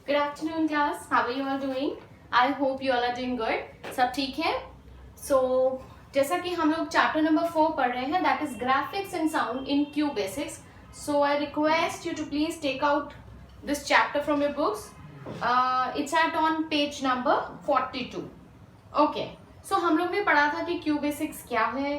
Good afternoon, class. How are you all doing? I hope you all are doing good. सब ठीक है? So, जैसा कि हम लोग चैप्टर नंबर 4 पढ़ रहे हैं, that is graphics and sound in QBasics. So I request you to please take out this chapter from your books. It's on page number 42. Okay. So हम लोग ने पढ़ा था कि QBasics क्या है.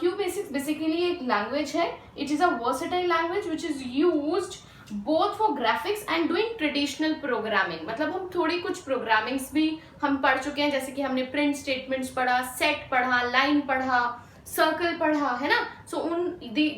QBasics basically एक language है. It is a versatile language which is used both for graphics and doing traditional programming. मतलब हम थोड़ी कुछ प्रोग्रामिंग्स भी हम पढ़ चुके हैं, जैसे कि हमने प्रिंट स्टेटमेंट्स पढ़ा, सेट पढ़ा, लाइन पढ़ा, सर्कल पढ़ा, है ना. So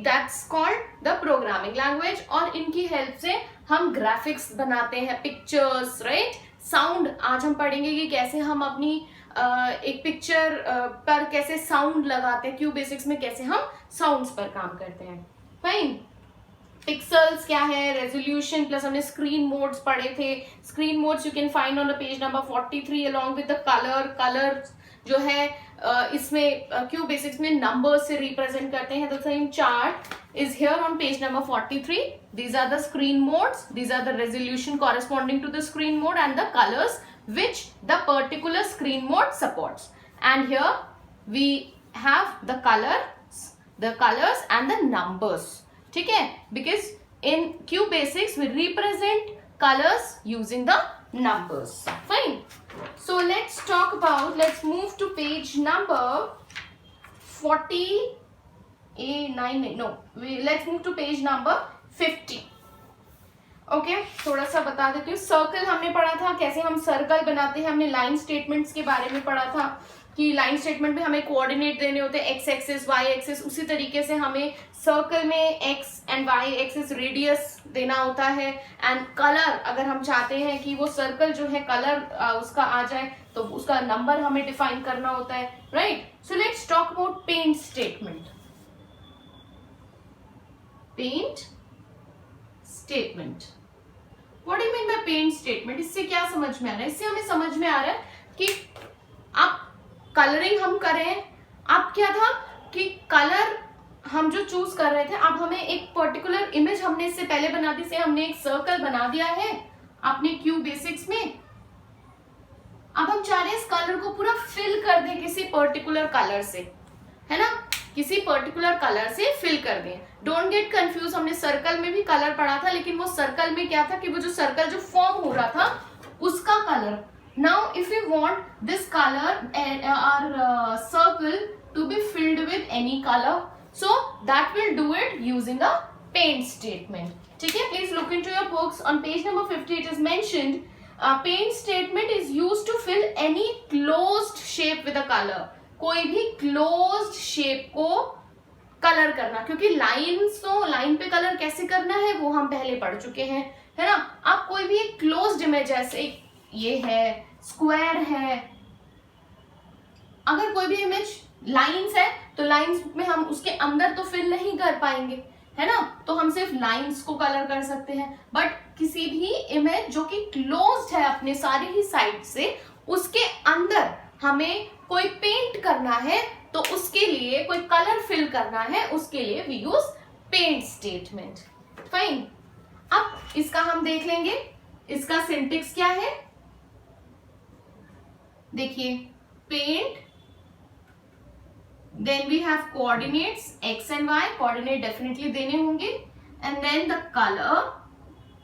that's called the programming language. और इनकी हेल्प से हम ग्राफिक्स बनाते हैं, पिक्चर्स, राइट. साउंड आज हम पढ़ेंगे कि कैसे हम अपनी एक पिक्चर पर कैसे साउंड लगाते हैं. QBasics में कैसे हम साउंड्स पर काम करते हैं. फाइन. पिक्सल्स क्या है, रेजोल्यूशन, प्लस हमने स्क्रीन मोड्स पढ़े थे. Screen modes you can find on the page number 43 along with the colour जो है इसमें QBasics में नंबर्स से रिप्रेजेंट करते हैं. The same chart is here on page number 43. These are the screen modes. These are the resolution corresponding to the screen mode and the colors which the particular screen mode supports. And here we have the colors and the numbers. ठीक है, because in QBasics we represent colors using the numbers. Fine. So let's move to page number let's move to page number 50. Okay, थोड़ा सा बता देती हूँ. Circle हमने पढ़ा था, कैसे हम सर्कल बनाते हैं. हमने लाइन स्टेटमेंट्स के बारे में पढ़ा था कि लाइन स्टेटमेंट में हमें कोऑर्डिनेट देने होते हैं, एक्स एक्सिस, वाई एक्सिस. उसी तरीके से हमें सर्कल में X and Y axis radius देना होता है. एंड कलर, अगर हम चाहते हैं कि वो सर्कल जो है कलर उसका आ जाए, तो उसका नंबर हमें डिफाइन करना होता है, right. So let's talk about paint statement. Paint statement, what do you mean by paint statement? इससे क्या समझ में आ रहा है? इससे हमें समझ में आ रहा है कि आप कलरिंग हम करें. अब क्या था कि कलर हम जो चूज कर रहे थे, अब हमें एक पर्टिकुलर इमेज हमने इससे पहले बना दी. से हमने एक सर्कल बना दिया है अपने QBasics में. अब हम चाह रहे हैं इस कलर को पूरा फिल कर दें किसी पर्टिकुलर कलर से, है ना. किसी पर्टिकुलर कलर से फिल कर दें. डोंट गेट कंफ्यूज, हमने सर्कल में भी कलर पढ़ा था, लेकिन वो सर्कल में क्या था कि वो जो सर्कल जो फॉर्म हो रहा था उसका colour. Now if we want this color or circle to be filled with any color, so that will do it using a paint statement. ठीक है, please look into your books. On page number 50 it is mentioned paint statement is used to fill any closed shape with a color. कोई भी closed shape को colour करना, क्योंकि line पे colour कैसे करना है वो हम पहले पढ़ चुके हैं, है ना. अब कोई भी एक क्लोज्ड इमेज, जैसे ये है, स्क्वायर है, अगर कोई भी इमेज लाइंस है तो लाइंस में हम उसके अंदर तो फिल नहीं कर पाएंगे, है ना. तो हम सिर्फ लाइंस को कलर कर सकते हैं. बट किसी भी इमेज जो कि क्लोज्ड है अपने सारे ही साइड से, उसके अंदर हमें कोई पेंट करना है, तो उसके लिए कोई कलर फिल करना है, उसके लिए we use paint statement. Fine. अब इसका हम देख लेंगे, इसका सिंटेक्स क्या है. देखिए, paint, then we have coordinates X and Y, coordinate definitely देने होंगे, एंड देन द कलर.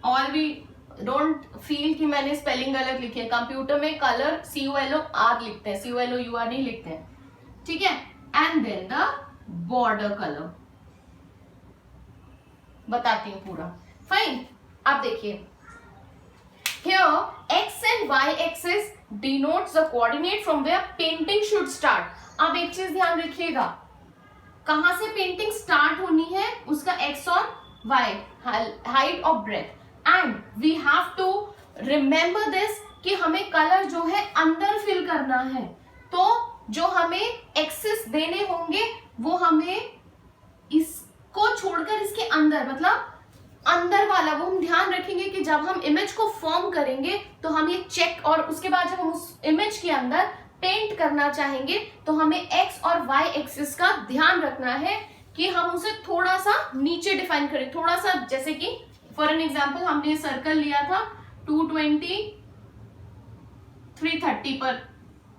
और वी डोंट फील कि मैंने स्पेलिंग गलत लिखी है. कंप्यूटर में कलर COLOR लिखते हैं, COLOUR नहीं लिखते हैं, ठीक है. And then the border colour. बताती हूँ पूरा. फाइन. अब देखिए, here x and y axis denotes the coordinate from where painting should start. अब एक चीज ध्यान रखिएगा, कहां से पेंटिंग स्टार्ट होनी है, उसका x और y, हाइट और breadth. And we have to remember this कि हमें कलर जो है अंदर फिल करना है. तो जो हमें एक्सिस देने होंगे वो हमें इसको छोड़कर इसके अंदर, मतलब अंदर वाला, वो हम ध्यान रखेंगे कि जब हम इमेज को फॉर्म करेंगे तो हम ये चेक, और उसके बाद जब हम उस इमेज के अंदर पेंट करना चाहेंगे तो हमें एक्स और वाई एक्सिस का ध्यान रखना है कि हम उसे थोड़ा सा नीचे डिफाइन करें. थोड़ा सा, जैसे कि फॉर एन एग्जाम्पल हमने सर्कल लिया था 220, 330 पर,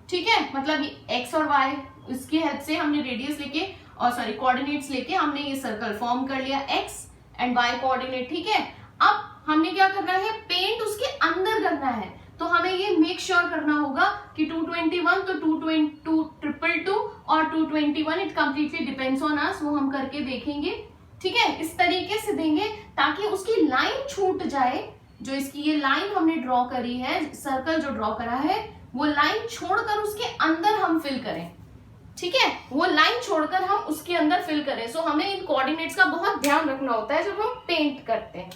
ठीक है। मतलब एक्स और वाई इसकी हेल्प से हमने रेडियस लेके और सॉरी कोऑर्डिनेट्स लेके हमने ये सर्कल फॉर्म कर लिया, एक्स एंड वाई कोऑर्डिनेट, ठीक है। अब हमने क्या करना है, पेंट उसके अंदर करना है, तो हमें ये मेक श्योर करना होगा कि 221 तो 222 और 221 it completely depends on us, वो हम करके देखेंगे, ठीक है। इस तरीके से देंगे ताकि उसकी लाइन छूट जाए, जो इसकी ये लाइन हमने ड्रॉ करी है, सर्कल जो ड्रॉ करा है, वो लाइन छोड़कर उसके अंदर हम फिल करें, ठीक है। वो लाइन छोड़कर हम उसके अंदर फिल करें। सो हमें इन कोऑर्डिनेट्स का बहुत ध्यान रखना होता है जब हम पेंट करते हैं,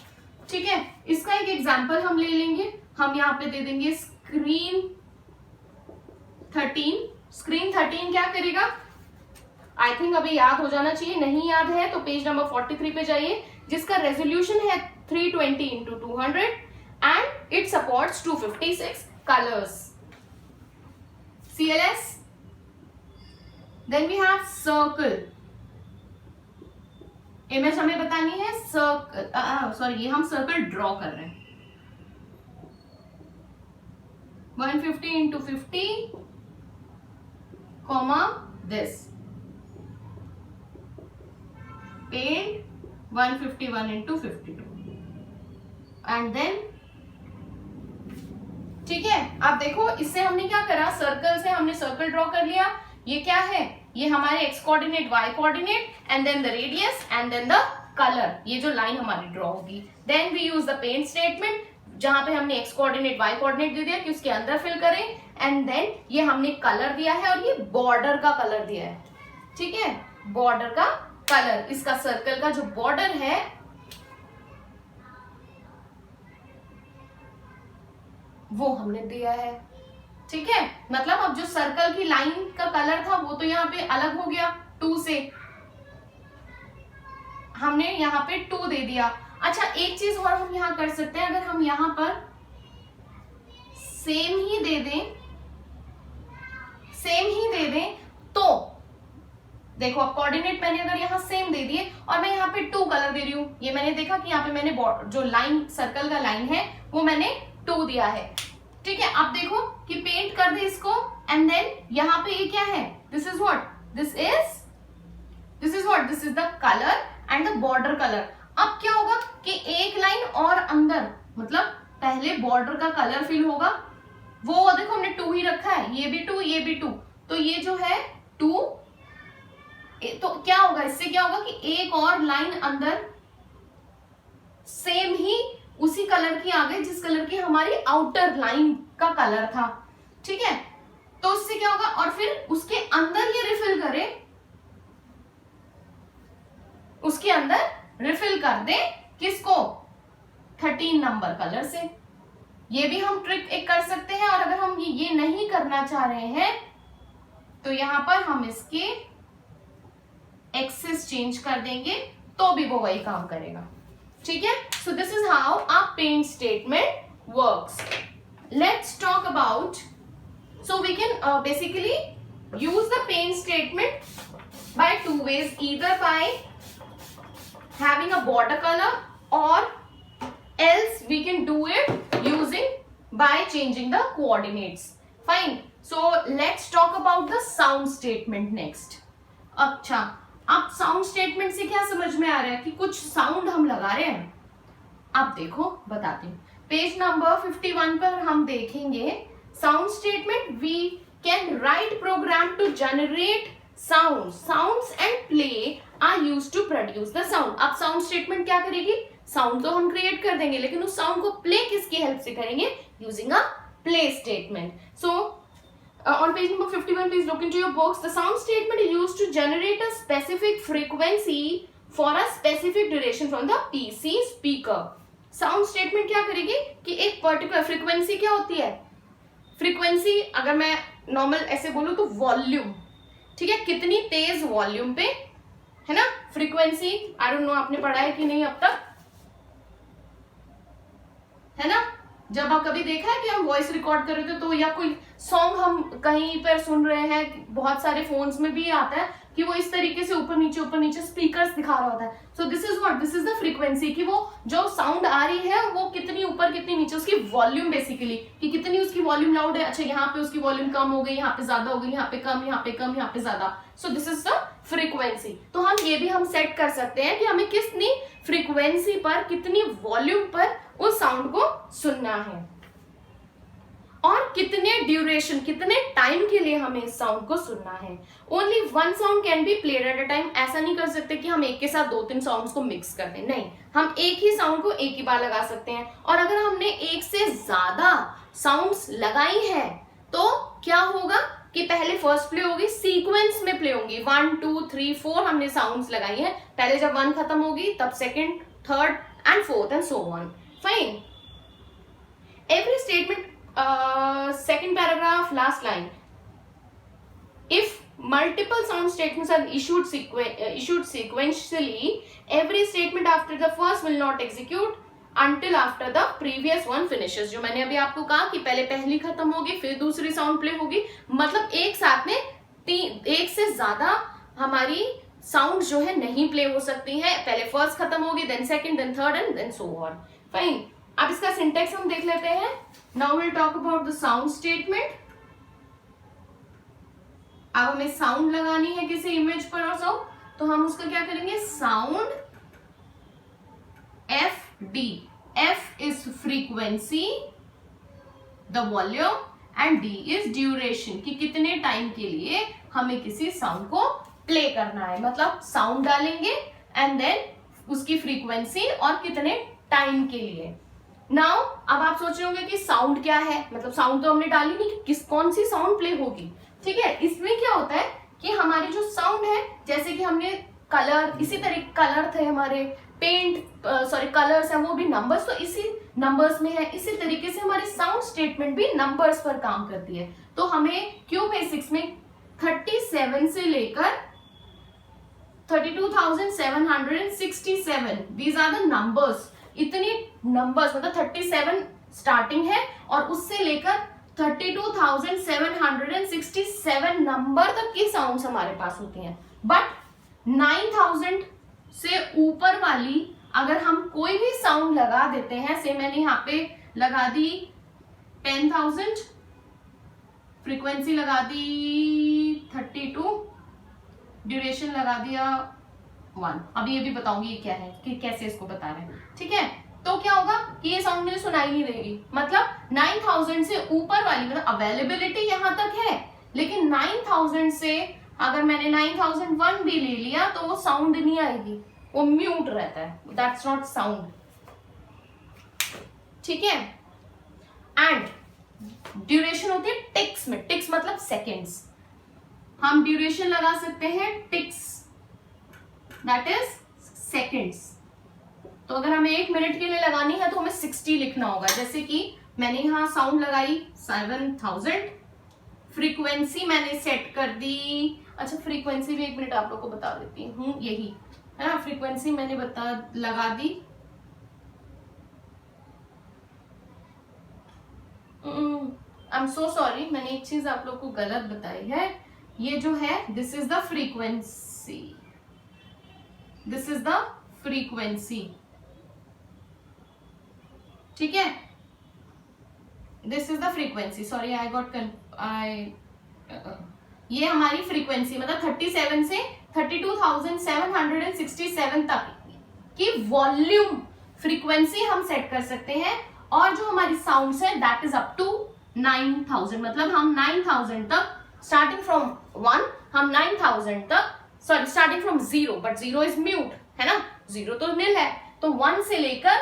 ठीक है। इसका एक एग्जांपल हम ले लेंगे, हम यहाँ पे दे देंगे स्क्रीन 13। स्क्रीन 13 क्या करेगा, आई थिंक अभी याद हो जाना चाहिए, नहीं याद है तो पेज नंबर 43 पे जाइए, जिसका रेजोल्यूशन है 320 into 200 and it supports 256 colors. CLS. Then we have circle. Image हमें बतानी है सर्कल, सॉरी ये हम सर्कल ड्रॉ कर रहे हैं, 150 into 50 comma this, paint 151 into 52 and then, ठीक है। अब देखो इससे हमने क्या करा, सर्कल से हमने सर्कल ड्रॉ कर लिया, ये क्या है, ये हमारे X coordinate, Y coordinate and then the radius and then the colour, ये जो लाइन हमारी ड्रॉ होगी। Then we use the paint statement, जहां पे हमने एक्स कोऑर्डिनेट, वाई कोऑर्डिनेट दे दिया कि उसके अंदर फिल करें, एंड देन ये हमने कलर दिया है और ये बॉर्डर का कलर दिया है, ठीक है, बॉर्डर का कलर, इसका सर्कल का जो बॉर्डर है वो हमने दिया है, ठीक है। मतलब अब जो सर्कल की लाइन का कलर था वो तो यहाँ पे अलग हो गया, 2 से हमने यहाँ पे 2 दे दिया। अच्छा एक चीज और हम यहाँ कर सकते हैं, अगर हम यहाँ पर सेम ही दे दें तो देखो अब कोऑर्डिनेट मैंने अगर यहाँ सेम दे दिए और मैं यहाँ पे 2 कलर दे रही हूँ, ये मैंने देखा कि यहाँ पे मैंने जो लाइन सर्कल का लाइन है वो मैंने 2 दिया है, ठीक है। अब देखो कि पेंट कर दे इसको एंड देन यहाँ पे ये क्या है, this is what, this is the colour and the border colour. अब क्या होगा कि एक लाइन और अंदर, मतलब पहले बॉर्डर का कलर फिल होगा, वो देखो हमने 2 ही रखा है, ये भी 2 ये भी 2, तो ये जो है 2, तो क्या होगा, इससे क्या होगा कि एक और लाइन अंदर सेम ही उसी कलर की आ गई जिस कलर की हमारी आउटर लाइन का कलर था, ठीक है। तो उससे क्या होगा, और फिर उसके अंदर ये रिफिल करे, उसके अंदर रिफिल कर दे किसको, 13 नंबर कलर से। ये भी हम ट्रिक एक कर सकते हैं, और अगर हम ये नहीं करना चाह रहे हैं तो यहां पर हम इसके एक्सेस चेंज कर देंगे तो भी वो वही काम करेगा, ठीक है। So this is how a paint statement works. Let's talk about, so we can basically use the paint statement by 2 ways, either by having a border color or else we can do it using by changing the coordinates. Fine. So let's talk about the sound statement next. अच्छा, अब sound statement से क्या समझ में आ रहा है कि कुछ साउंड हम लगा रहे हैं। अब देखो बताती हूँ, पेज नंबर 51 पर हम देखेंगे sound statement. We can write program to generate sounds and play are used to produce the sound. अब साउंड स्टेटमेंट क्या करेगी, साउंड तो हम क्रिएट कर देंगे, लेकिन उस साउंड को प्ले किसकी हेल्प से करेंगे, using a play statement. So on page number 51, please look into your books. The sound statement is used to generate a specific frequency for a specific duration from the PC speaker. Sound statement क्या करेगी कि एक particular frequency, क्या होती है frequency, अगर मैं normal ऐसे बोलूं तो वॉल्यूम, ठीक है, कितनी तेज वॉल्यूम पे, है ना फ्रीक्वेंसी। आई डोंट नो आपने पढ़ा है कि नहीं अब तक, है ना। जब आप कभी देखा है कि हम वॉइस रिकॉर्ड कर रहे थे तो, या कोई सॉन्ग हम कहीं पर सुन रहे हैं, बहुत सारे फोन्स में भी आता है कि वो इस तरीके से ऊपर नीचे स्पीकर्स दिखा रहा होता है। So this is what, this is the frequency, कि वो जो साउंड आ रही है वो कितनी ऊपर कितनी नीचे, उसकी वॉल्यूम बेसिकली कि कितनी उसकी वॉल्यूम लाउड है। अच्छा यहाँ पे उसकी वॉल्यूम कम हो गई, यहाँ पे ज्यादा हो गई, यहाँ पे कम, यहाँ पे कम, यहाँ पे ज्यादा। सो दिस इज द फ्रीक्वेंसी। तो हम ये भी हम सेट कर सकते हैं कि हमें कितनी फ्रीक्वेंसी पर, कितनी वॉल्यूम पर उस साउंड को सुनना है और कितने ड्यूरेशन, कितने टाइम के लिए हमें इस साउंड को सुनना है। Only one sound can be played at a time. ऐसा नहीं कर सकते कि हम एक के साथ 2-3 साउंड्स को मिक्स कर दें, नहीं, हम एक ही साउंड को एक ही बार लगा सकते हैं। और अगर हमने एक से ज्यादा साउंड्स लगाई है तो क्या होगा कि पहले फर्स्ट प्ले होगी, सीक्वेंस में प्ले होंगी, 1 2 3 4 हमने साउंड्स लगाई है। पहले जब 1 खत्म होगी तब second, third and fourth and so on. Fine. Every statement, second paragraph, last line. If multiple sound statements are issued sequentially, every statement after the first will not execute until after the previous one finishes. जो मैंने अभी आपको कहा कि पहले पहली खत्म होगी, फिर दूसरी साउंड प्ले होगी, मतलब एक साथ में एक से ज्यादा हमारी साउंड जो है नहीं प्ले हो सकती है। पहले फर्स्ट खत्म होगी, then second, then third and then so on. Fine. अब इसका सिंटेक्स हम देख लेते हैं। Now will talk about the sound statement. अब हमें साउंड लगानी है किसी इमेज पर और सब, तो हम उसका क्या करेंगे, sound F D. F is frequency, the volume and D is duration, कि कितने टाइम के लिए हमें किसी साउंड को प्ले करना है। मतलब साउंड डालेंगे एंड देन उसकी फ्रीक्वेंसी और कितने टाइम के लिए। नाउ अब आप सोच रहे होंगे कि साउंड क्या है, मतलब साउंड तो हमने डाली नहीं कि कौन सी साउंड प्ले होगी। ठीक है, इसमें क्या होता है कि हमारी जो साउंड है, जैसे कि हमने कलर, इसी तरीके कलर थे हमारे, पेंट सॉरी कलर्स है, वो भी नंबर्स, तो इसी नंबर्स में है। इसी तरीके से हमारी साउंड स्टेटमेंट भी नंबर्स पर काम करती है। तो हमें क्यू बेसिक्स में 37 से लेकर 32,767 दीज आर द नंबर्स। इतनी नंबर्स, मतलब 37 स्टार्टिंग है और उससे लेकर 32,767 नंबर तक की साउंड्स हमारे पास होती हैं। बट 9,000 से ऊपर वाली अगर हम कोई भी साउंड लगा देते हैं, से मैंने यहाँ पे लगा दी 10,000, फ्रीक्वेंसी लगा दी 32, ड्यूरेशन लगा दिया 1। अब ये भी बताऊंगी ये क्या है, कि कैसे इसको बता रहे हैं। ठीक है, तो क्या होगा कि ये साउंड मुझे सुनाई नहीं देगी। मतलब 9,000 से ऊपर वाली, मतलब अवेलेबिलिटी यहां तक है, लेकिन 9,000 से अगर मैंने 9,001 भी ले लिया तो वो साउंड नहीं आएगी, वो म्यूट रहता है, दैट्स नॉट साउंड। ठीक है, एंड ड्यूरेशन होती है टिक्स में। टिक्स मतलब सेकेंड्स। हम ड्यूरेशन लगा सकते हैं टिक्स, दैट इज सेकेंड्स। तो अगर हमें 1 मिनट के लिए लगानी है तो हमें 60 लिखना होगा। जैसे कि मैंने यहां साउंड लगाई 7,000, फ्रीक्वेंसी मैंने सेट कर दी। अच्छा, फ्रीक्वेंसी भी 1 मिनट आप लोग को बता देती हूँ, यही है ना। फ्रीक्वेंसी मैंने लगा दी आई एम सो सॉरी, मैंने एक चीज आप लोग को गलत बताई है। ये जो है, this is the frequency, this is the frequency. ठीक है, this is the frequency, sorry I got ये हमारी फ्रीक्वेंसी, मतलब 37 से 32,767 तक की वॉल्यूम फ्रीक्वेंसी हम सेट कर सकते हैं। और जो हमारी साउंड्स है दैट इज अप टू 9,000, मतलब हम 9,000 तक, स्टार्टिंग फ्रॉम 1 हम 9,000 तक, sorry starting from 0, but 0 is mute है ना, 0 तो नील है, तो 1 से लेकर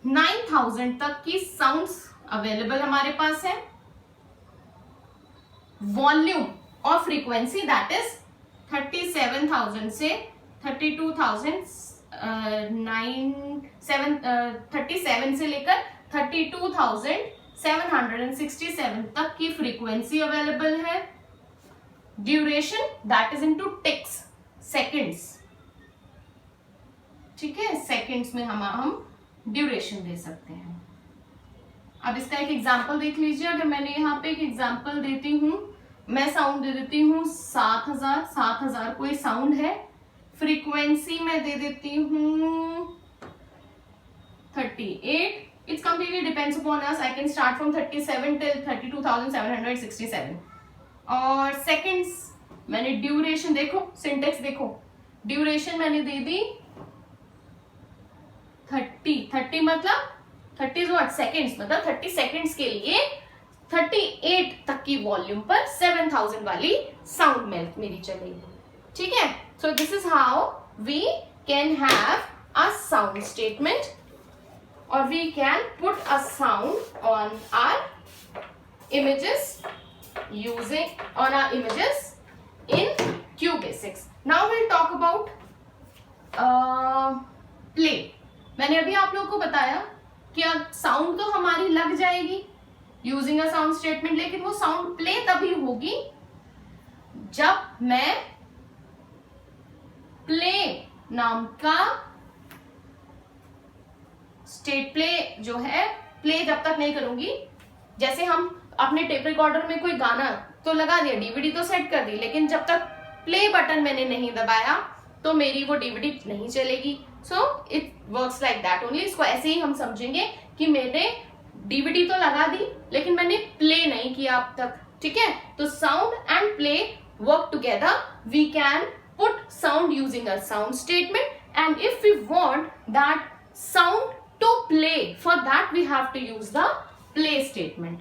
9,000 तक की साउंड्स अवेलेबल हमारे पास है। वॉल्यूम और फ्रीक्वेंसी दैट इज 37,000 से 37 से लेकर 32,767 तक की फ्रीक्वेंसी अवेलेबल है। Duration that is into ticks, seconds. ठीक है, सेकंड्स में हम ड्यूरेशन दे सकते हैं। अब इसका एक एग्जांपल देख लीजिए। अगर मैंने यहाँ पे एक एग्जांपल देती हूँ, मैं साउंड दे देती हूँ 7,000 कोई साउंड है, फ्रीक्वेंसी में दे देती हूँ 38, It's completely depends upon us. I can start from 37 till 32,767. और seconds मैंने ड्यूरेशन देखो, सिंटेक्स देखो, ड्यूरेशन मैंने दे दी 30 मतलब 30 व्हाट सेकेंड्स, मतलब 30 सेकेंड्स के लिए 38 तक की वॉल्यूम पर 7000 वाली साउंड मेरी चलेगी. ठीक है. So this is how we can have a sound statement or we can put a sound on our images in QBasics. Now we'll talk about play. मैंने अभी आप लोगों को बताया कि साउंड तो हमारी लग जाएगी यूजिंग अ साउंड स्टेटमेंट, लेकिन वो साउंड प्ले तभी होगी जब मैं प्ले नाम का स्टेट प्ले जो है, प्ले जब तक नहीं करूंगी, जैसे हम अपने टेप रिकॉर्डर में कोई गाना तो लगा दिया, डीवीडी तो सेट कर दी, लेकिन जब तक प्ले बटन मैंने नहीं दबाया तो मेरी वो डीवीडी नहीं चलेगी. So it works like that only. इसको ऐसे ही हम समझेंगे कि मैंने डीवीडी तो लगा दी लेकिन मैंने प्ले नहीं किया अब तक. ठीक है. तो sound and play work together. We can put sound using a sound statement, and if we want that sound to play, for that we have to use the play statement.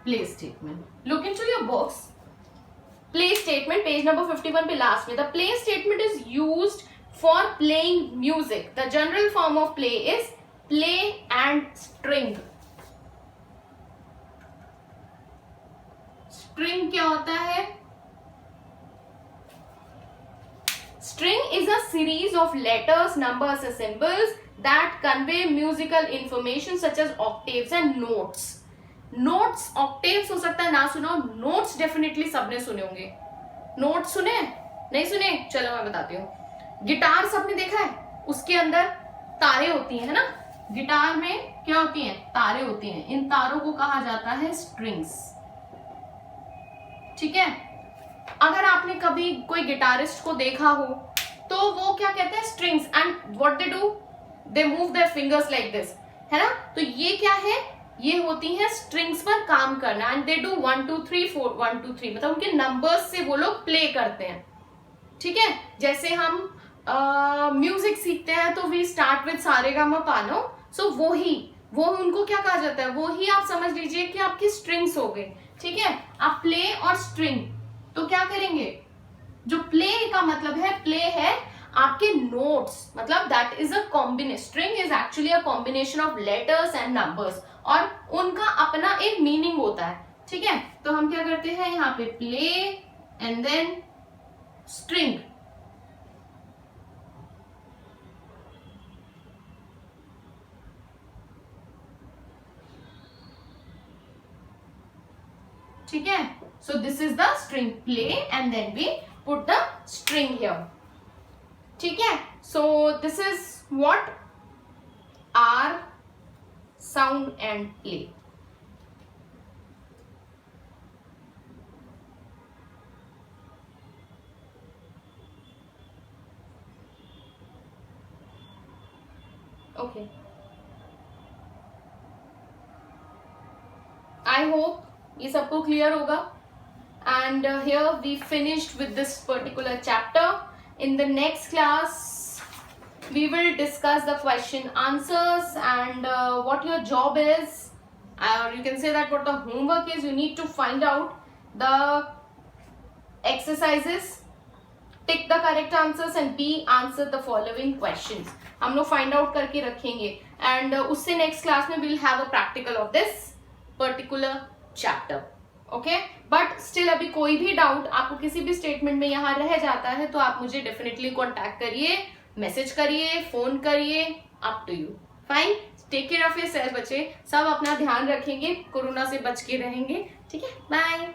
Play statement. Look into your books. Play statement, page number 51 पे last में. The play statement is used for playing music. The general form of play is play and string. String क्या होता है? String is a series of letters, numbers and symbols that convey musical information such as octaves and notes. Notes, octaves हो सकता है ना सुनो, notes definitely सबने सुने होंगे. Notes सुने? नहीं सुने? चलो मैं बताती हूँ. गिटार सबने देखा है, उसके अंदर तारे होती हैं, है ना. गिटार में क्या होती हैं? तारे होती हैं. इन तारों को कहा जाता है strings. ठीक है. अगर आपने कभी कोई गिटारिस्ट को देखा हो तो वो क्या कहते हैं? Strings. And what they do, they move their fingers like this, है ना. तो ये क्या है? ये होती है स्ट्रिंग्स पर काम करना. एंड दे डू 1 2 3 4 1 2 3, मतलब उनके नंबर्स से वो लोग प्ले करते हैं. ठीक है. जैसे हम म्यूजिक सीखते हैं तो वी स्टार्ट विद सारेगामापा. सो वो उनको क्या कहा जाता है? वो ही आप समझ लीजिए कि आपकी स्ट्रिंग्स हो गई. ठीक है. आप प्ले और स्ट्रिंग तो क्या करेंगे? जो प्ले का मतलब है, प्ले है आपके नोट्स, मतलब that is a combination. String is actually a combination of letters and numbers, और उनका अपना एक मीनिंग होता है. ठीक है. तो हम क्या करते हैं यहाँ पे? Play and then string. ठीक है. So this is the string play, and then we put the string here. ठीक है. So this is what are sound and play. Okay. I hope ये सबको क्लियर होगा. And here we finished with this particular chapter. In the next class we will discuss the question answers and what your job is, or you can say that what the homework is. You need to find out the exercises, tick the correct answers and B, answer the following questions. हम लोग find out करके रखेंगे, and उससे next class में we'll have a practical of this particular chapter. Okay. But still अभी कोई भी doubt आपको किसी भी स्टेटमेंट में यहाँ रह जाता है तो आप मुझे डेफिनेटली कॉन्टैक्ट करिए, मैसेज करिए, फोन करिए. Up to you. Fine. Take care of yourself बच्चे. सब अपना ध्यान रखेंगे, कोरोना से बच के रहेंगे. ठीक है. बाय.